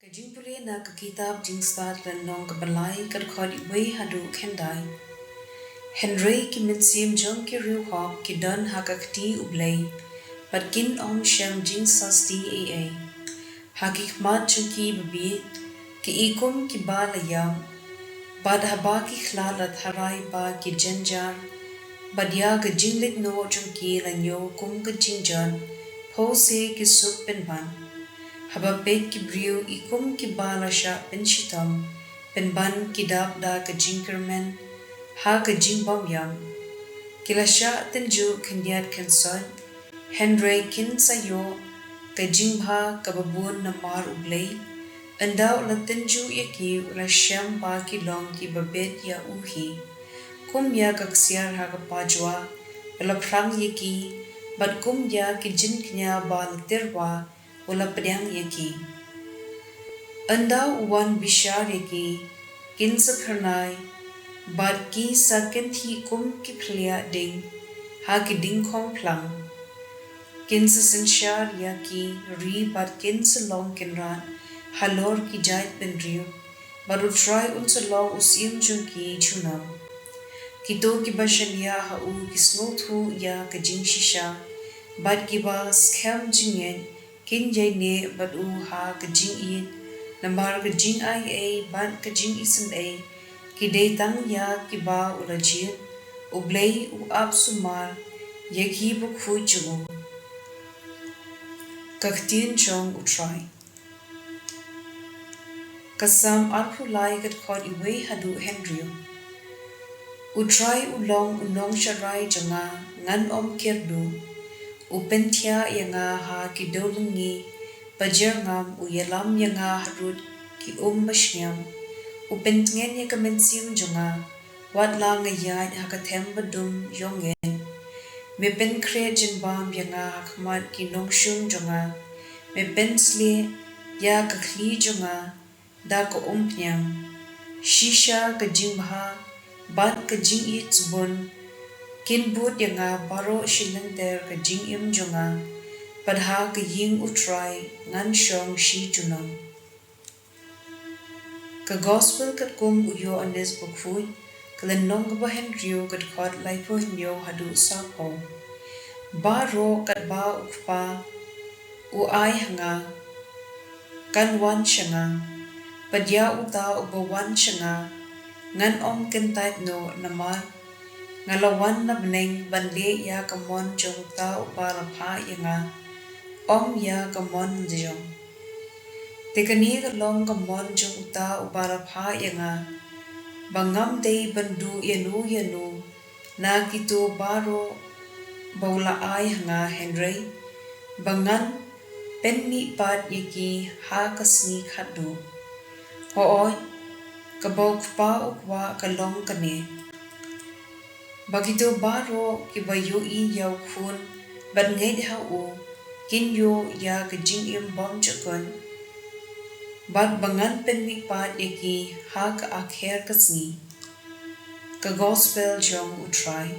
Jingpule na kitab jing start lan nong ka Blei ka khod Blei hadu khendai. Henry ki mitsim jong ki riu hop ki don ha ka kti u Blei, but kin om shem jing sasti aa. Ha ki khmat chunki babi ki ikum ki ba la yam, bad haba ki khla la tharai ba ki janjar, bad ya ka jinglit no chunki la nyo kum ka jingjan, po se ki sup pen ban. Haba pet ki briu ikum ki bala sha pen shitam, pen ban ki dab da ka jinkermen, ha ka jingbam yam. Kila sha tenju kendiat kensod, Henry kin sayo, ka jingha ka babun na mar u Blei, andau la tenju yaki la shem ba ki long ki babet ya uhi, kum ya kaksiar ha ka pajwa, la prang yaki, bat kum ya ki jin knya ba la terwa, wala pedang yaki. Andau wan bishar yaki, kin sa kharnai, bad ki sakin thi kum ki plia ding, ha ki ding kong plang. Kin sa sensyar yaki, ri bad kin sa long kinran, halor ki jait ben riu, bad utray un sa long usim jung ki chunam. Kito ki bashan ya ha u ki snothu ya ka jing shisha, bad ki ba skem jingen, kin jay ne bad u ha ka jing iit, nambar ka jing ay ay bad ka jing isan ay, ki day tang ya ki ba u rajit, u Blei u ap sumar, yaki bu khu chugu. Ka ktien chong u try. Kasam arpu lai kat khod iwe hadu Henry. U try u long u nong sharai janga, ngan om kerdu, upentia yanga ha ki dolengi, pajer ngam u yalam yanga harut ki bashnyam, upentngen ya kamensim jonga, wat la ngayad ha ka badum yongen, me pen kre jenbam yanga ha kmat ki nongshung jonga, me pensle ya ka kli jonga, da ka pnyam, shisha ka jingha, bat ka jing zbun, kin but yanga baro shilenter ka jing jonga, padha ka ying utray ngan shong shi junam. Ka gospel kat kum uyo anes bukfui, kalen nong ka bahen rio kat khod laipo hinyo hadu sa po. Ba ro kat ba ukpa, u ay hanga, kan wan shanga, padya uta uba wan shanga, ngan om kentait no namar, ngalawan na bneng banle ya kamon jong ta upa rapha yanga, om ya kamon jong. Tekani ka long kamon jong uta upa rapha yanga, bangam day bandu yanu, na kito baro baula ay hanga Henry, bangan penni pad yaki ha kasni khadu. Hooy, kabaw kpa ukwa kalong kane. Bagito baro kibayo i yaw khun, bat ngay ha u, kinyo ya kajing bom chakon, bat bangan penni pad yaki ha ka akher kasni. Ka gospel jong utray.